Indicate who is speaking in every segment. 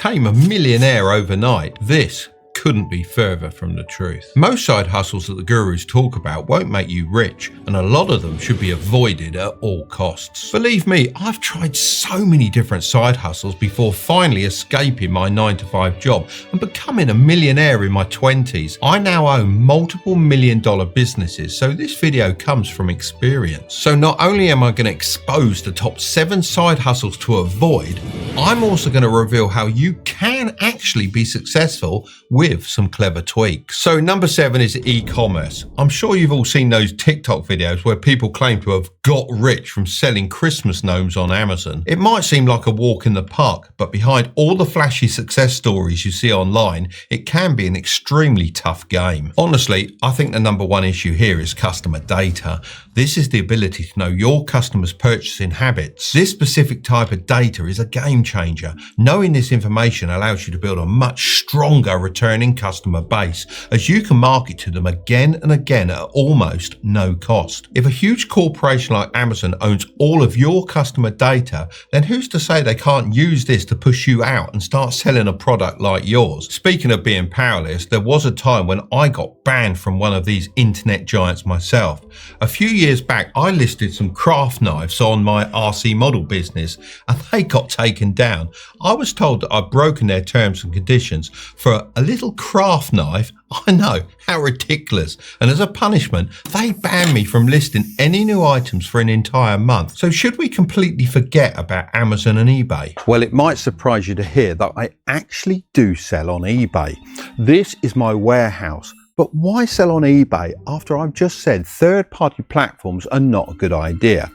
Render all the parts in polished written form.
Speaker 1: became a millionaire overnight. This couldn't be further from the truth. Most side hustles that the gurus talk about won't make you rich, and a lot of them should be avoided at all costs. Believe me, I've tried so many different side hustles before finally escaping my 9-to-5 job and becoming a millionaire in my 20s. I now own multiple million-dollar businesses, so this video comes from experience. So not only am I going to expose the top 7 side hustles to avoid, I'm also going to reveal how you can actually be successful with some clever tweaks. So number 7 is e-commerce. I'm sure you've all seen those TikTok videos where people claim to have got rich from selling Christmas gnomes on Amazon. It might seem like a walk in the park, but behind all the flashy success stories you see online, it can be an extremely tough game. Honestly, I think the number 1 issue here is customer data. This is the ability to know your customers' purchasing habits. This specific type of data is a game changer. Knowing this information allows you to build a much stronger returning customer base, as you can market to them again and again at almost no cost. If a huge corporation like Amazon owns all of your customer data, then who's to say they can't use this to push you out and start selling a product like yours? Speaking of being powerless, there was a time when I got banned from one of these internet giants myself. A few years back, I listed some craft knives on my RC model business and they got taken down. I was told that I'd broken their terms and conditions for a little craft knife. I know, how ridiculous. And as a punishment, they banned me from listing any new items for an entire month. So should we completely forget about Amazon and eBay? Well, it might surprise you to hear that I actually do sell on eBay. This is my warehouse. But why sell on eBay after I've just said third-party platforms are not a good idea?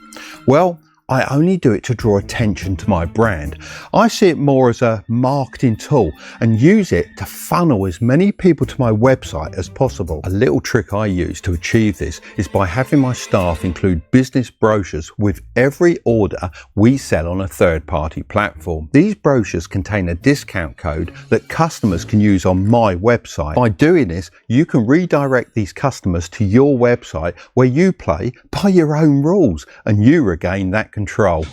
Speaker 1: Well, I only do it to draw attention to my brand. I see it more as a marketing tool and use it to funnel as many people to my website as possible. A little trick I use to achieve this is by having my staff include business brochures with every order we sell on a third-party platform. These brochures contain a discount code that customers can use on my website. By doing this, you can redirect these customers to your website where you play by your own rules and you regain that control.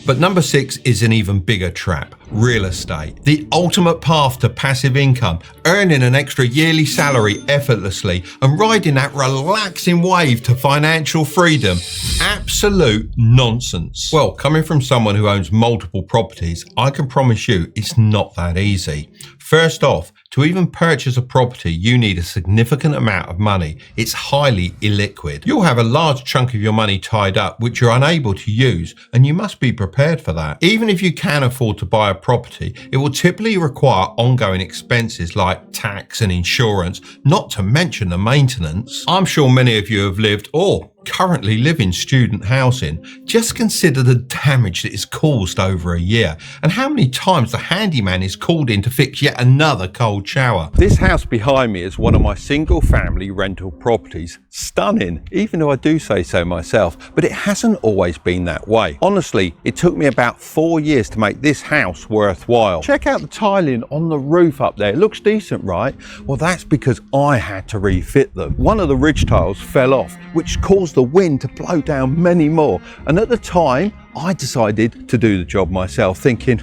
Speaker 1: But number 6 is an even bigger trap: real estate. The ultimate path to passive income, earning an extra yearly salary effortlessly and riding that relaxing wave to financial freedom. Absolute nonsense. Well, coming from someone who owns multiple properties, I can promise you it's not that easy. First off, to even purchase a property, you need a significant amount of money. It's highly illiquid. You'll have a large chunk of your money tied up, which you're unable to use, and you must be prepared for that. Even if you can afford to buy a property, it will typically require ongoing expenses like tax and insurance, not to mention the maintenance. I'm sure many of you have lived or currently live in student housing. Just consider the damage that is caused over a year and how many times the handyman is called in to fix yet another cold shower. This house behind me is one of my single family rental properties. Stunning, even though I do say so myself, but it hasn't always been that way. Honestly, it took me about 4 years to make this house worthwhile. Check out the tiling on the roof up there. It looks decent, right? Well, that's because I had to refit them. One of the ridge tiles fell off, which caused the wind to blow down many more, and at the time I decided to do the job myself, thinking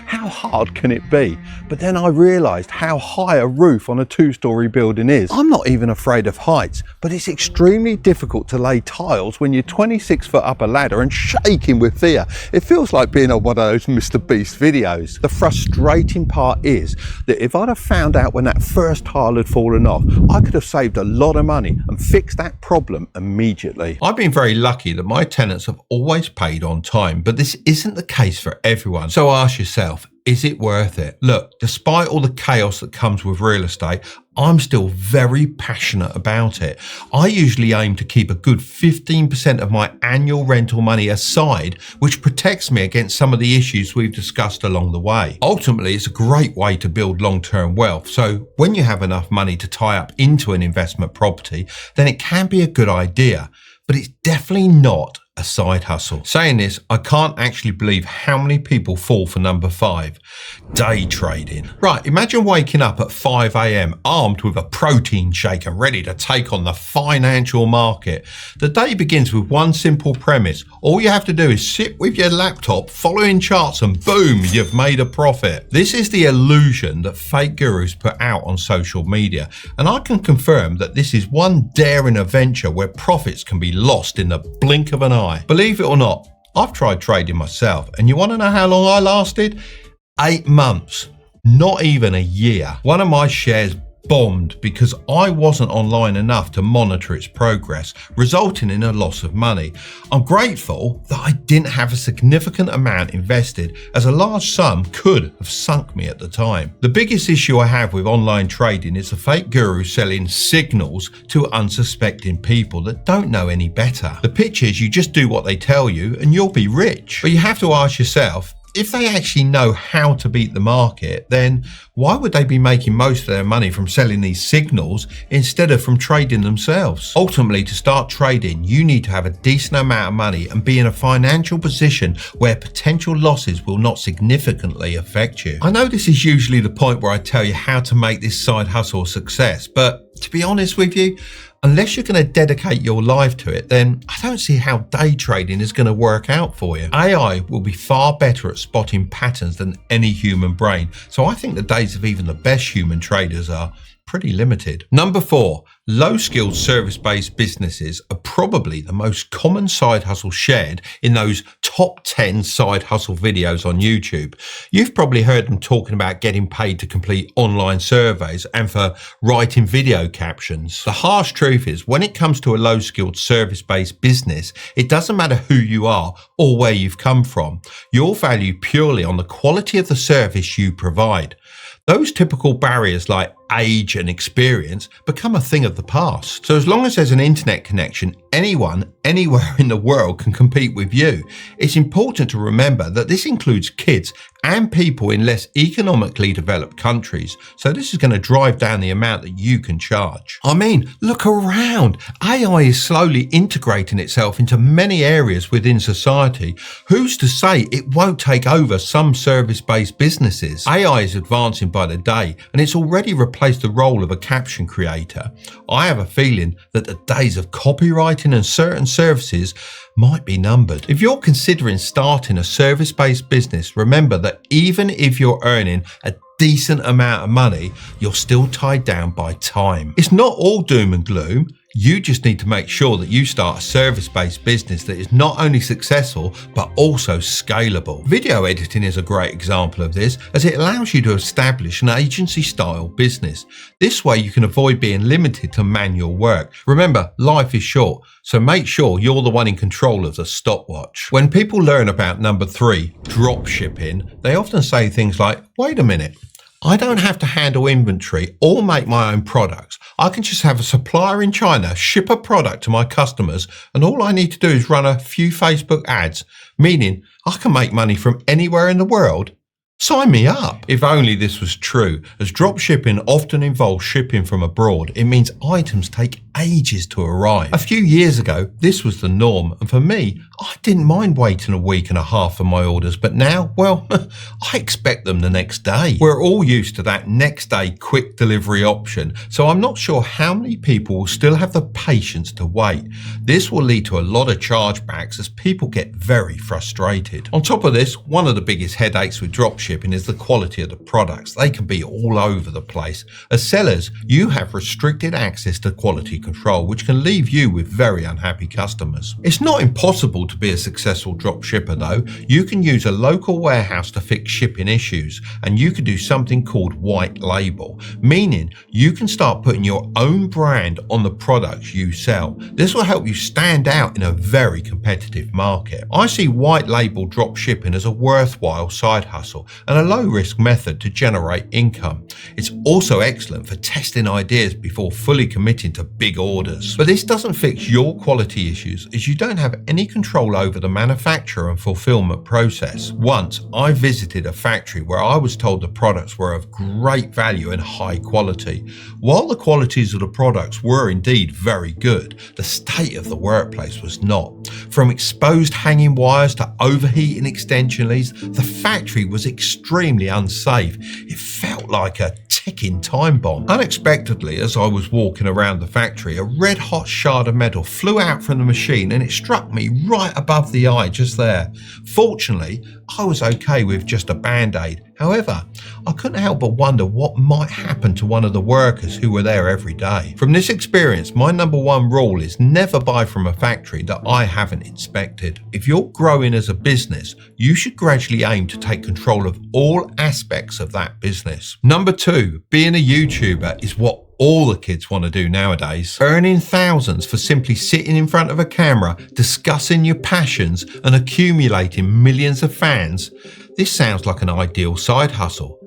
Speaker 1: how hard can it be? But then I realized how high a roof on a 2-story building is. I'm not even afraid of heights, but it's extremely difficult to lay tiles when you're 26 foot up a ladder and shaking with fear. It feels like being on one of those Mr. Beast videos. The frustrating part is that if I'd have found out when that first tile had fallen off, I could have saved a lot of money and fixed that problem immediately. I've been very lucky that my tenants have always paid on time, but this isn't the case for everyone. So ask yourself, is it worth it? Look, despite all the chaos that comes with real estate, I'm still very passionate about it. I usually aim to keep a good 15% of my annual rental money aside, which protects me against some of the issues we've discussed along the way. Ultimately, it's a great way to build long-term wealth. So when you have enough money to tie up into an investment property, then it can be a good idea, but it's definitely not a side hustle. Saying this, I can't actually believe how many people fall for number 5, day trading. Right, imagine waking up at 5 a.m. armed with a protein shake and ready to take on the financial market. The day begins with one simple premise. All you have to do is sit with your laptop, following charts, and boom, you've made a profit. This is the illusion that fake gurus put out on social media, and I can confirm that this is one daring adventure where profits can be lost in the blink of an eye. Believe it or not, I've tried trading myself, and you want to know how long I lasted? 8 months, not even a year. One of my shares bombed because I wasn't online enough to monitor its progress, resulting in a loss of money. I'm grateful that I didn't have a significant amount invested, as a large sum could have sunk me at the time. The biggest issue I have with online trading is the fake guru selling signals to unsuspecting people that don't know any better. The pitch is you just do what they tell you and you'll be rich. But you have to ask yourself, if they actually know how to beat the market, then why would they be making most of their money from selling these signals instead of from trading themselves? Ultimately, to start trading, you need to have a decent amount of money and be in a financial position where potential losses will not significantly affect you. I know this is usually the point where I tell you how to make this side hustle a success, but to be honest with you, unless you're going to dedicate your life to it, then I don't see how day trading is going to work out for you. AI will be far better at spotting patterns than any human brain, so I think the days of even the best human traders are pretty limited. Number 4, low-skilled service-based businesses are probably the most common side hustle shared in those top 10 side hustle videos on YouTube. You've probably heard them talking about getting paid to complete online surveys and for writing video captions. The harsh truth is, when it comes to a low-skilled service-based business, it doesn't matter who you are or where you've come from. You're valued purely on the quality of the service you provide. Those typical barriers like age and experience become a thing of the past. So as long as there's an internet connection, anyone, anywhere in the world can compete with you. It's important to remember that this includes kids and people in less economically developed countries. So this is going to drive down the amount that you can charge. I mean, look around. AI is slowly integrating itself into many areas within society. Who's to say it won't take over some service-based businesses? AI is advancing by the day, and it's already replaced the role of a caption creator. I have a feeling that the days of copywriting and certain services might be numbered. If you're considering starting a service-based business, remember that even if you're earning a decent amount of money, you're still tied down by time. It's not all doom and gloom. You just need to make sure that you start a service-based business that is not only successful, but also scalable. Video editing is a great example of this, as it allows you to establish an agency-style business. This way you can avoid being limited to manual work. Remember, life is short, so make sure you're the one in control of the stopwatch. When people learn about number 3, drop shipping, they often say things like, wait a minute, I don't have to handle inventory or make my own products. I can just have a supplier in China ship a product to my customers, and all I need to do is run a few Facebook ads, meaning I can make money from anywhere in the world. Sign me up. If only this was true. As drop shipping often involves shipping from abroad, it means items take ages to arrive. A few years ago, this was the norm, and for me, I didn't mind waiting a week and a half for my orders, but now, well, I expect them the next day. We're all used to that next day quick delivery option, so I'm not sure how many people will still have the patience to wait. This will lead to a lot of chargebacks as people get very frustrated. On top of this, one of the biggest headaches with drop shipping is the quality of the products. They can be all over the place. As sellers, you have restricted access to quality control, which can leave you with very unhappy customers. It's not impossible to be a successful drop shipper though. You can use a local warehouse to fix shipping issues, and you can do something called white label, meaning you can start putting your own brand on the products you sell. This will help you stand out in a very competitive market. I see white label drop shipping as a worthwhile side hustle and a low-risk method to generate income. It's also excellent for testing ideas before fully committing to big big orders. But this doesn't fix your quality issues, as you don't have any control over the manufacture and fulfillment process. Once, I visited a factory where I was told the products were of great value and high quality. While the qualities of the products were indeed very good, the state of the workplace was not. From exposed hanging wires to overheating extension leads, the factory was extremely unsafe. It felt like a ticking time bomb. Unexpectedly, as I was walking around the factory, a red hot shard of metal flew out from the machine and it struck me right above the eye just there. Fortunately, I was okay with just a band-aid. However, I couldn't help but wonder what might happen to one of the workers who were there every day. From this experience, my number one rule is never buy from a factory that I haven't inspected. If you're growing as a business, you should gradually aim to take control of all aspects of that business. Number two, being a YouTuber is what all the kids want to do nowadays. Earning thousands for simply sitting in front of a camera, discussing your passions and accumulating millions of fans. This sounds like an ideal side hustle,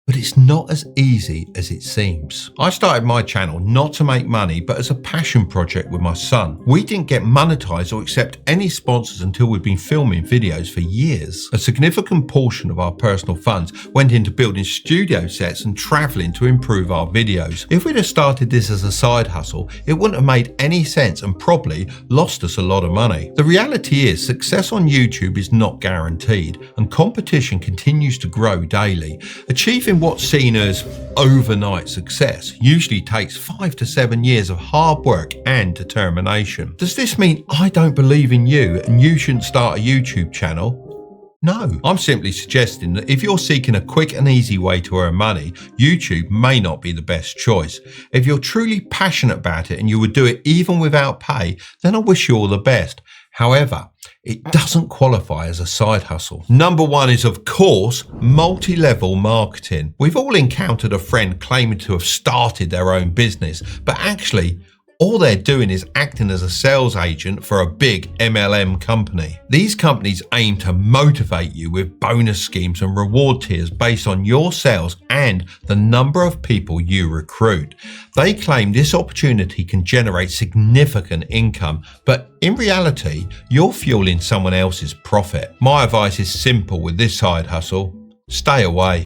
Speaker 1: but it's not as easy as it seems. I started my channel not to make money, but as a passion project with my son. We didn't get monetized or accept any sponsors until we'd been filming videos for years. A significant portion of our personal funds went into building studio sets and traveling to improve our videos. If we'd have started this as a side hustle, it wouldn't have made any sense and probably lost us a lot of money. The reality is, success on YouTube is not guaranteed, and competition continues to grow daily. Achieving what's seen as overnight success usually takes 5 to 7 years of hard work and determination. Does this mean I don't believe in you and you shouldn't start a YouTube channel? No, I'm simply suggesting that if you're seeking a quick and easy way to earn money, YouTube may not be the best choice. If you're truly passionate about it and you would do it even without pay, then I wish you all the best. However, it doesn't qualify as a side hustle. Number one is, of course, multi-level marketing. We've all encountered a friend claiming to have started their own business, but actually, all they're doing is acting as a sales agent for a big MLM company. These companies aim to motivate you with bonus schemes and reward tiers based on your sales and the number of people you recruit. They claim this opportunity can generate significant income, but in reality, you're fueling someone else's profit. My advice is simple with this side hustle: stay away.